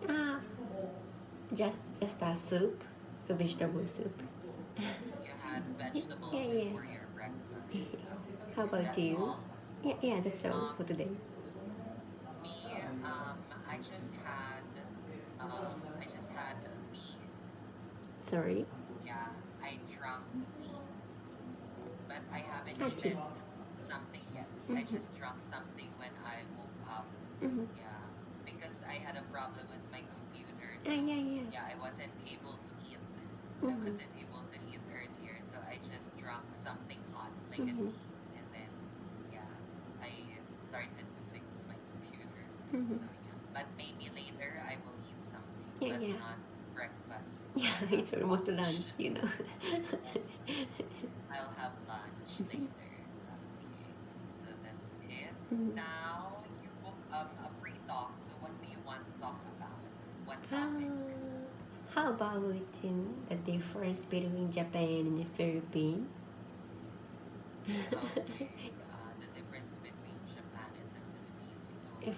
Ah, just a soup, a vegetable soup. Yeah, yeah. How about you? Yeah, yeah, that's all for today. Sorry. Ah, tea. Mm-hmm. Mm-hmm. Ah, yeah, yeah. Mm-hmm. Mm-hmm. Mm-hmm. Yeah, yeah. Yeah, it's almost lunch, you know. Mhm. How about the difference between Japan and the Philippines?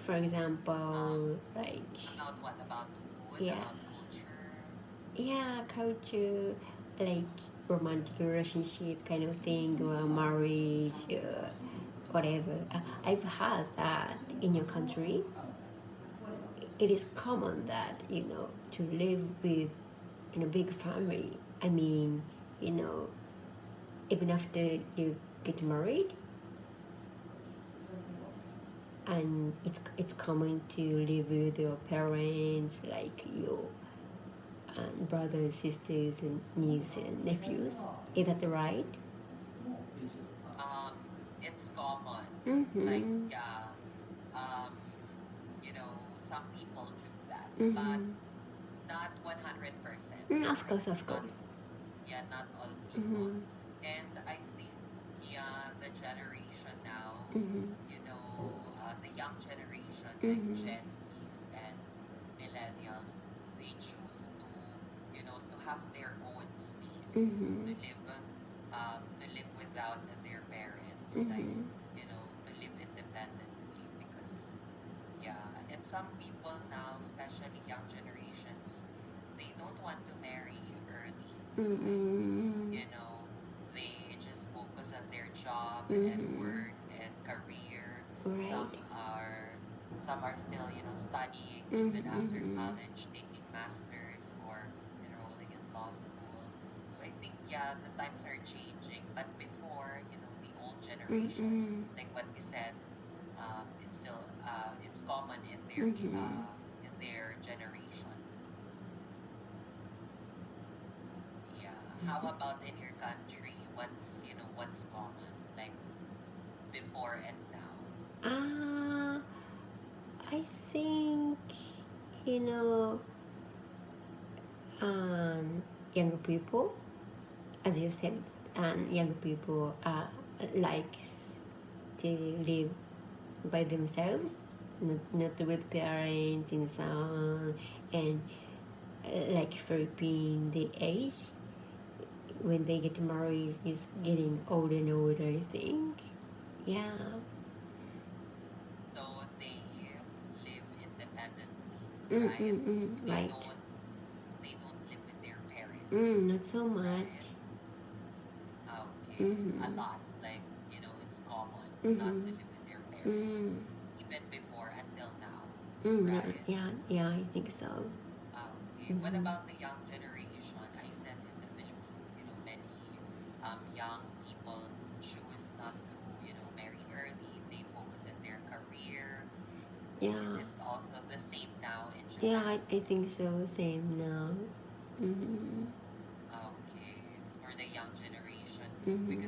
For example, like yeah, yeah, culture, like romantic relationship kind of thing, or marriage, whatever. I've heard that in your country, it is common that to live with in a big family. I mean, you know, even after you get married, and it's common to live with your parents, like your brothers, sisters, and nieces and nephews. Is that right? Mm-hmm. Mm-hmm. Of course, of course. Mm-hmm. Mm-hmm. Mm-hmm. Mm-hmm. Mm-hmm. Mm-hmm. Mm-hmm. Right. Mm-hmm. Mm-hmm. Mm-hmm. Ah, I think you know, um, younger people, as you said, and young people likes to live by themselves, not with parents and so on, and like Philippine, the age when they get married is getting older and older. I think, yeah. Right. Not so much. Mm-hmm. Mm-hmm. Mm. Yeah, yeah, yeah, I think so. Mm-hmm. Yeah, yeah, I think so. Same now. Mm-hmm. Mm-hmm.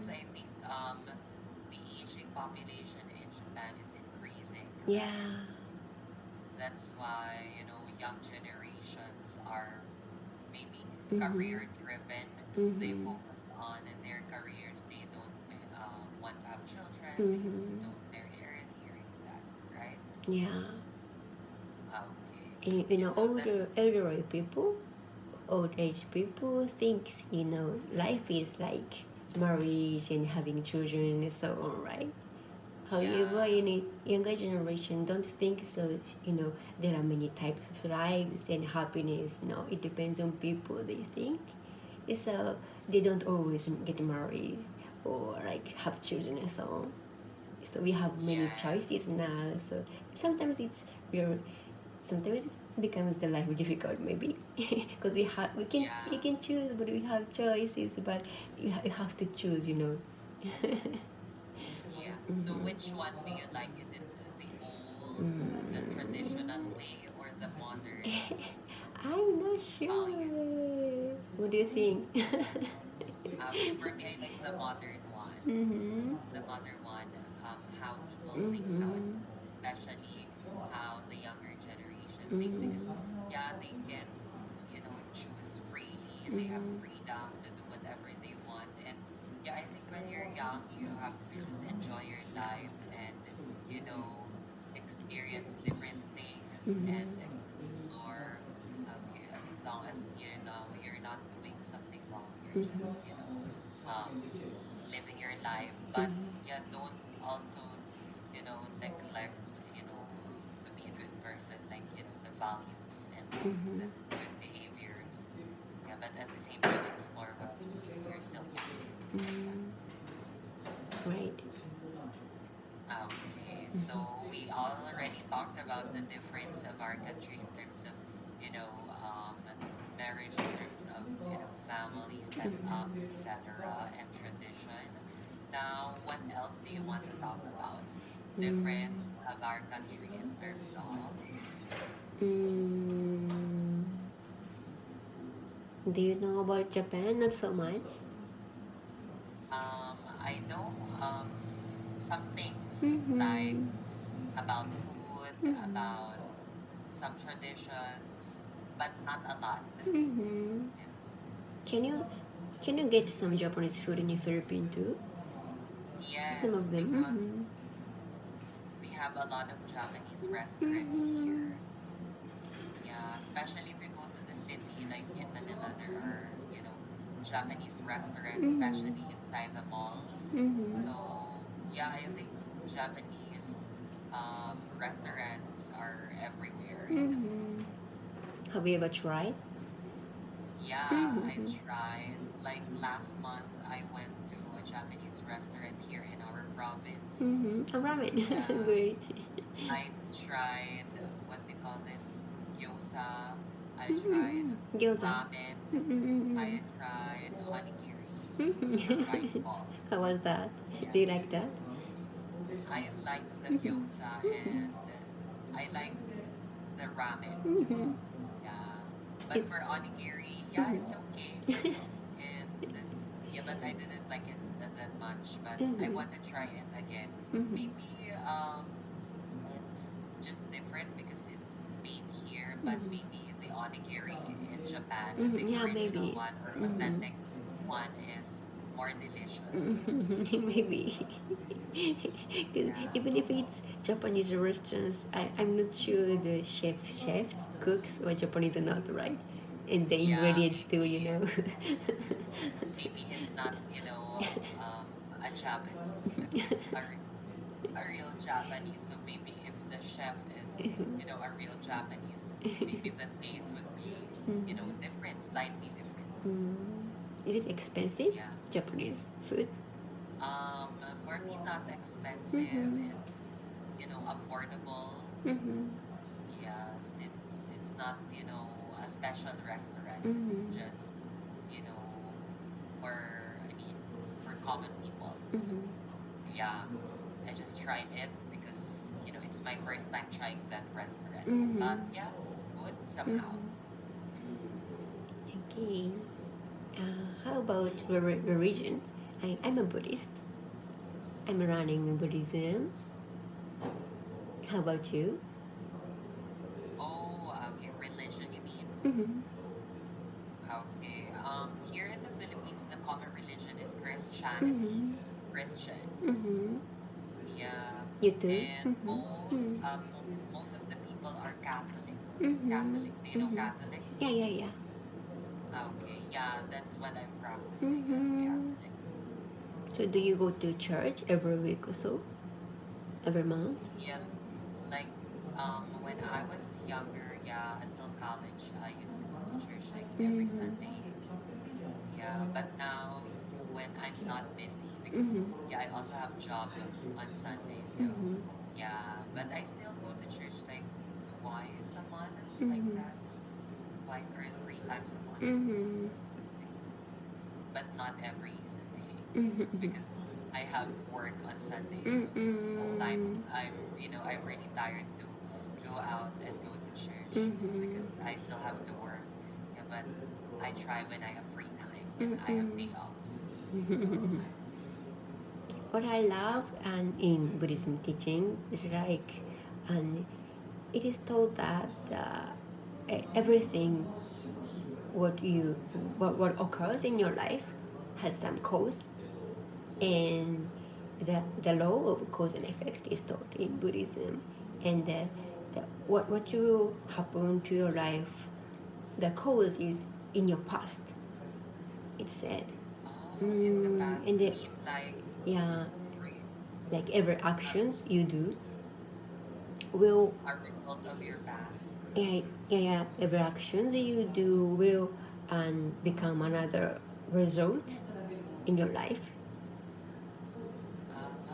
Yeah. Mm-hmm. Mm-hmm. Mm-hmm. Yeah. And older people, old age people thinks life is like marriage and having children and so on, right? However, in a younger generation, don't think so. There are many types of lives and happiness. It depends on people. They think so. They don't always get married or like have children and so on. So we have many choices now. So sometimes it's real. Sometimes it becomes the life difficult maybe because we can choose, but we have choices. But you have to choose. So which one do you like? Is it the old, the traditional way, or the modern? I'm not sure. What do you think? For me, I like the modern one. Mm-hmm. The modern one, how people think now, Mm-hmm. especially how the younger generation think, because Mm-hmm. they can, choose freely. They have Mm-hmm. freedom to do whatever they want, and I think when you're young, you have to just enjoy your life and, you know, experience different things and Mm-hmm. explore. Okay, as long as you're not doing something wrong, you're just, Mm-hmm. um, living your life. But don't also, neglect, to be a good person, like, the values and the Mm-hmm. good behaviors. But at the same time, explore what you want because you're still young. Yeah. Mm-hmm. Right. Okay, Mm-hmm. so we already talked about the difference of our country in terms of, marriage, in terms of, family setup, etc., and tradition. Now, what else do you want to talk about? Difference Mm-hmm. of our country in terms of, Mm. Do you know about Japan? Not so much. I know some things like Mm-hmm. about food, Mm-hmm. about some traditions, but not a lot. Mm-hmm. Yeah. Can you can you get some Japanese food in the Philippines too? Yes, Some of them. because Mm-hmm. we have a lot of Japanese restaurants Mm-hmm. here. Yeah, especially if you go to the city, like in Manila, there are, Japanese restaurants, Mm-hmm. especially inside the malls. Mm-hmm. So, I think Japanese restaurants are everywhere in the Mm-hmm. Have you ever tried? Yeah, I've Mm-hmm. tried. Like last month, I went to a Japanese restaurant here in our province. Mm-hmm. A ramen. Yeah, Great. I tried what they call this gyoza. I tried Mm-hmm. Gyoza. ramen. Mm-hmm. I tried onigiri or Mm-hmm. rice ball. How was that? Yeah, Do you like that? I like the Mm-hmm. gyoza Mm-hmm. and I like the ramen. Mm-hmm. Yeah, but It, for onigiri, it's okay. mm-hmm. And but I didn't like it that much. But I Mm-hmm. want to try it again. Mm-hmm. Maybe it's just different because it's made here. But Mm-hmm. maybe the onigiri in Japan, the Mm-hmm. Yeah, original maybe. one or Mm-hmm. authentic one, is more delicious. Mm-hmm. Maybe. 'Cause Yeah. even if it's Japanese restaurants, I'm not sure the chefs, cooks or Japanese or not, right? And the Yeah, ingredients too, maybe it's not, a Japanese, a real Japanese. So maybe if the chef is, a real Japanese, maybe the taste would be, different, slightly different. Mm. Is it expensive? Yeah. Japanese food? For me, not expensive. Mm-hmm. It's, affordable. Mm-hmm. Yes, it's not, a special restaurant. It's Mm-hmm. just, you know, for I mean, for common people. So Mm-hmm. yeah, I just tried it because, it's my first time trying that restaurant. Mm-hmm. But yeah, it's good somehow. Mm-hmm. Okay. How about religion? I'm a Buddhist. I'm running Buddhism. How about you? Oh, okay, religion you mean? Mm-hmm. Okay. Here in the Philippines, the common religion is Mm-hmm. Christianity. Christian. Mm-hmm. Yeah. You too? And Mm-hmm. most of the people are Catholic. Mm-hmm. Catholic. Do you know Mm-hmm. Catholic? Yeah, yeah, yeah. Okay. Yeah, that's what I'm practicing. I'm Mm-hmm. Catholic. So do you go to church every week or so? every month? Yeah, like when I was younger, yeah, until college, I used to go to church like every Mm-hmm. Sunday. Yeah, but now when I'm not busy, because Mm-hmm. yeah, I also have job on Sunday, so Mm-hmm. yeah, but I still go to church like twice a month, like Mm-hmm. that, twice or three times a month, Mm-hmm. but not every Sunday Mm-hmm. because I have work on Sunday, so sometimes Mm-hmm. I'm really tired to go out and go to church Mm-hmm. because I still have to work. Yeah, but I try when I have free time, when I have Mm-hmm. day offs. What I love and in Buddhism teaching is like, and it is told that everything what occurs in your life has some cause, and the law of cause and effect is taught in Buddhism, and what will happen to your life, the cause is in your past. It's said, Oh, in the past, and you mean like yeah, re- like every uh, actions you do will a result of your past? yeah, yeah, yeah, every actions you do will become another result in your life,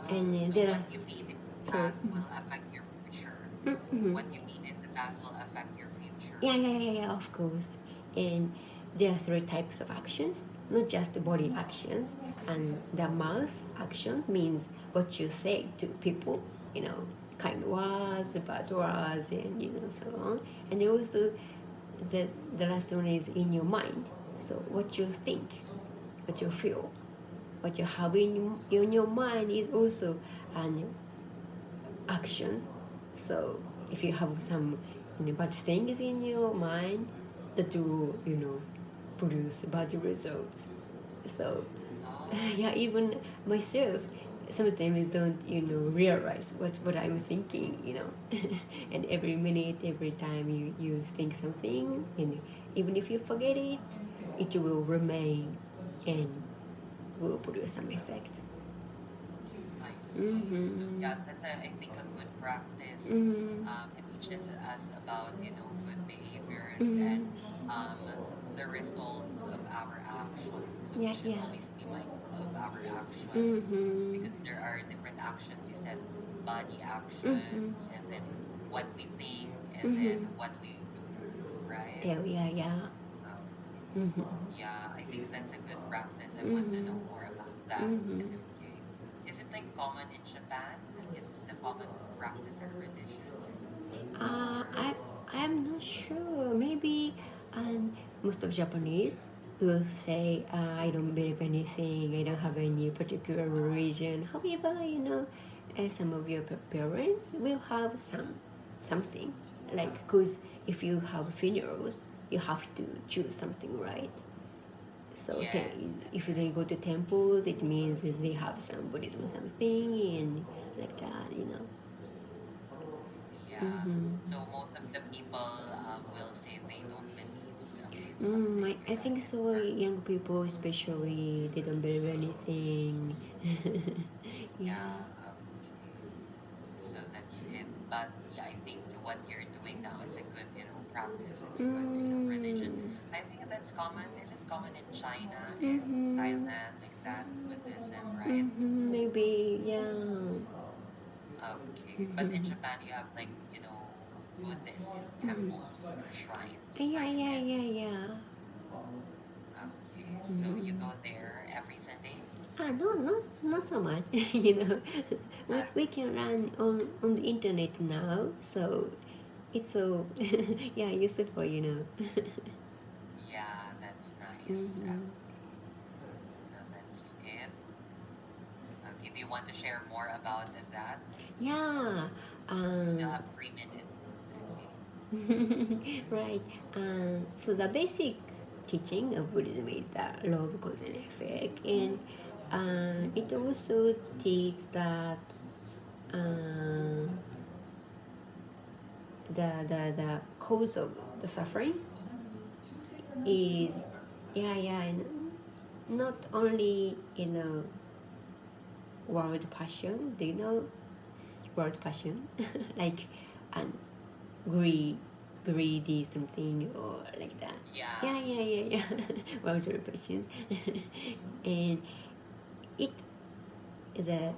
and So there what are you mean in the sorry. past will affect your future. Mm-hmm. What you mean in the past will affect your future. Yeah, yeah, yeah, yeah, of course. And there are three types of actions, not just the body actions. And the mouth action means what you say to people, you know, kind words, bad words, and so on. And also the the last one is in your mind. So what you think, what you feel, what you have in your mind is also an actions. So if you have some bad things in your mind, that will produce bad results. So Oh, yeah, even myself sometimes don't realize what I'm thinking, and every minute, every time you think something, and even if you forget it, it will remain and will produce some effect. I see. So Mm-hmm. yeah, that's I think a good practice. Mm-hmm. It teaches us about good behaviors and Mm-hmm. um, the results of our actions. So we Yeah, should yeah. always be mindful of our actions Mm-hmm. because there are different actions. You said body Mm-hmm. actions and then what we think and then Mm-hmm. what we do, right? Yeah, yeah. Um, Mm-hmm. yeah, I think that's a good practice. I want to know Mm-hmm. more about that. Mm-hmm. Okay. Is it like common in Japan? Like it's the common practice or tradition? Uh, Or I I'm not sure. Maybe most of Japanese will say I don't believe anything. I don't have any particular religion. However, some of your parents will have something like, because if you have funerals, you have to choose something, right? So yes, that's if they right. go to temples, it means that they have some Buddhism or something, and like that. Yeah. Mm-hmm. So most of the people will say they don't believe in something I because think so. or Young people, especially, they don't believe anything. Yeah. yeah, okay. So that's it. But yeah, I think what you're doing now is a good, practice. It's a good, religion. Mm. I think that's common. Is it common in China and Mm-hmm. Thailand like that? Buddhism, right? Mm-hmm. Maybe, yeah. Okay. But in Mm-hmm. Japan, you have like, Buddhist, Mm-hmm. temples or shrines, Yeah, right? yeah, And yeah, yeah. okay, so you Mm-hmm. go there every Sunday? No, not so much. We Okay. can run on the internet now, so it's so yeah useful. Yeah, that's nice. Mm-hmm. Okay. So that's it. Okay, do you want to share more about that? Yeah. We still Um, have 3 minutes. Okay. right. So the basic teaching of Buddhism is that love cause and effect, and it also teaches that uh, the cause of the suffering is yeah, and not only world passion. Do you know word passion, like and greedy something or like that. Yeah. Yeah. Word passions, and it the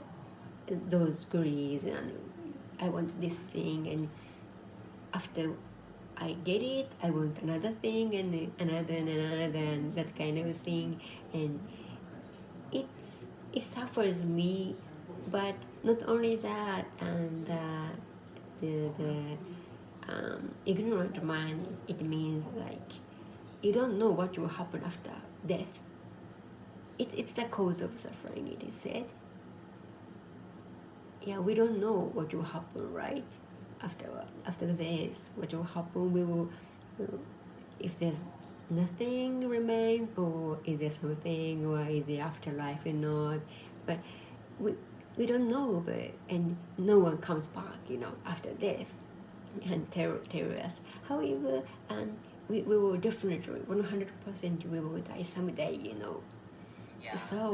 those greeds and I want this thing and after I get it, I want another thing and another and that kind of thing, and it's it suffers me, but not only that, and the ignorant mind, it means like you don't know what will happen after death. It's the cause of suffering. It is said. Yeah, we don't know what will happen, right? After this, what will happen? We will if there's nothing remains, or is there something, or is the afterlife or not? But we we don't know, but and no one comes back, after death and tell us. However, and we will definitely 100% we will die someday. Yeah, So that's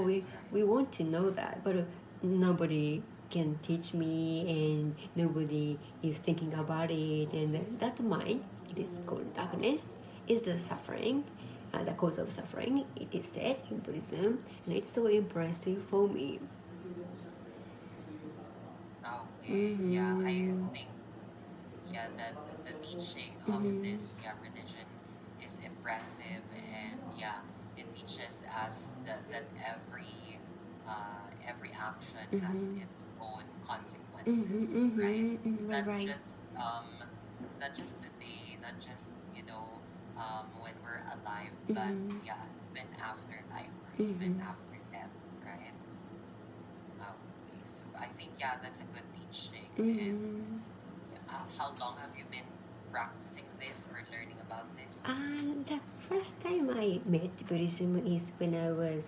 we right. want to know that, but nobody can teach me, and nobody is thinking about it. And that mind, it is called darkness, is the suffering, the cause of suffering. It is said in Buddhism, and it's so impressive for me. Okay. Yeah, I Mm-hmm. think yeah that the teaching of Mm-hmm. this religion is impressive, and yeah, it teaches us that every action has Mm-hmm. its own consequences, Mm-hmm. right? Mm-hmm. Mm-hmm. Right, Not right. just not just today, not just when we're alive, but Mm-hmm. yeah, even after life or even Mm-hmm. after death, right? Okay, so I think yeah, that's a good teaching. And Mm-hmm. how long have you been practicing this or learning about this? And the first time I met Buddhism is when I was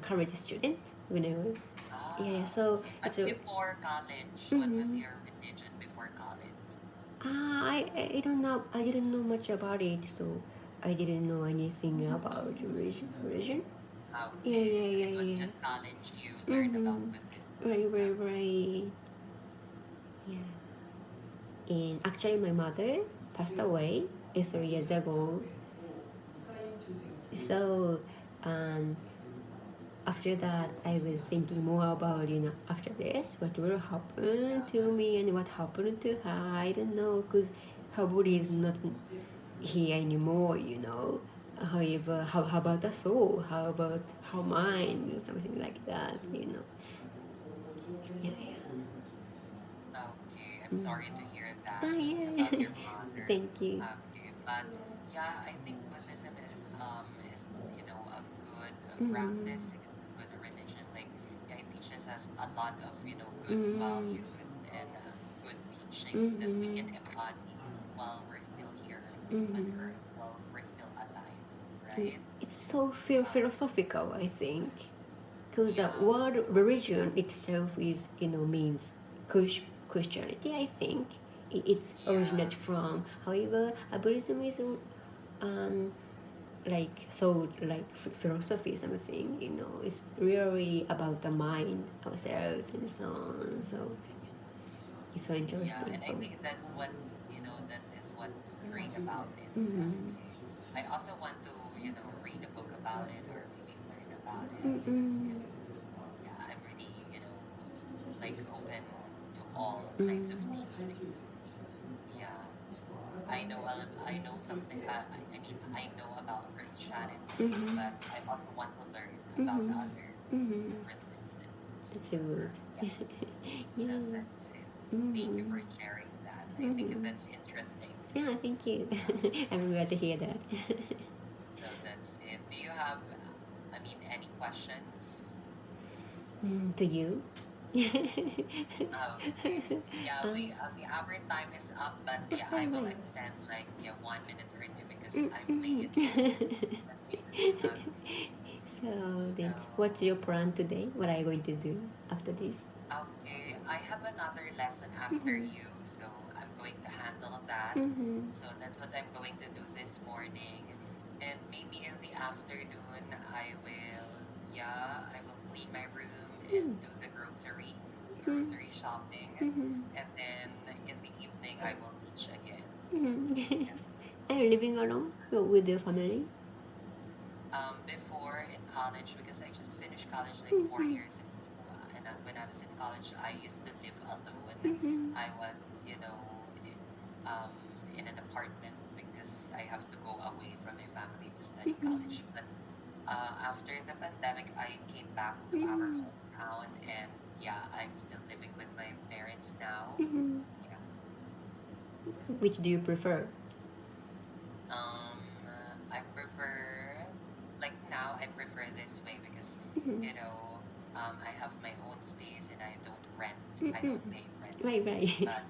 college student. When I was, yeah. So Okay. it's But a. before college, what was Mm-hmm. your religion before college? I don't know. I didn't know much about it, so I didn't know anything about religion. Yeah, Okay, yeah, so yeah, it was yeah. just college you learned about Mm-hmm. Buddhism. Right, right, Okay. right. Yeah. And actually, my mother passed away 3 years ago. So, um, after that, I was thinking more about, after this, what will happen Yeah. to me and what happened to her. I don't know, because her body is not here anymore. However, how about the soul? How about her mind? Something like that. Yeah, yeah. Okay, I'm Mm. sorry to hear that Yeah. about your mother. Thank you. Okay, but yeah, I think Buddhism is a good Mm-hmm. practice. It's a good religion. Like yeah, it teaches us a lot of good Mm-hmm. values and good teachings that we Mm-hmm. can embody while we're still here on Mm-hmm. earth, while we're still alive, right? It's so Um, philosophical, I think, because the yeah, word religion itself is, means Christianity. I think it's yeah. originated from. However, Buddhism is um like thought, like philosophy, something. It's really about the mind, ourselves, and so on. So it's so Yeah, interesting and I for me. think that is what's great about it. Mm-hmm. Okay. I also want to, read a book about it or maybe learn about it because, Mm-mm. yeah, I'm really, like open to all kinds of Mm-hmm. teachings. Yeah. I know something, I mean, I know about Christianity, Mm-hmm. but I also want to learn about Mm-hmm. other Mm-hmm. religions. That's good. Yeah, Yeah. so that's it. Thank you Mm-hmm. for sharing that. I think Mm-hmm. that's interesting. Yeah, thank you. Yeah. I'm glad to hear that. So that's it. Do you have, any questions? To you. Okay. Yeah, our time is up, but yeah, I Right, will right. extend like yeah 1 minute or two because I'm late. Mm-hmm. Okay. Okay. So So then, what's your plan today? What are you going to do after this? okay, I have another lesson after Mm-hmm. you, so I'm going to handle that. Mm-hmm. So that's what I'm going to do this morning. And maybe in the afternoon, I will clean my room and Mm. do the grocery. grocery shopping, Mm-hmm. and then in the evening I will teach again. Mm-hmm. Yeah. Are you living alone with your family? Before in college, because I just finished college like four Mm-hmm. years ago, so, when I was in college, I used to live alone. Mm-hmm. I was, um, in an apartment because I have to go away from my family to study Mm-hmm. college. But after the pandemic, I came back to our Mm-hmm. hometown, and yeah, I'm still living with my parents now. Mm-hmm. Yeah. Which do you prefer? I prefer, like now, I prefer this way because, Mm-hmm. I have my own space and I don't rent. I Mm-hmm. don't pay rent. Right, right. But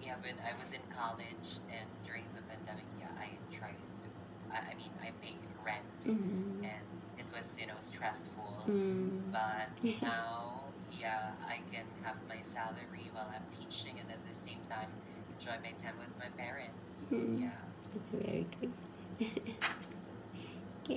yeah, when I was in college and during the pandemic, yeah, I tried to. I mean, I pay rent, Mm-hmm. and it was, stressful. Mm. But now, yeah, I can have my salary while I'm teaching, and at the same time enjoy my time with my parents. Mm. Yeah. That's very good.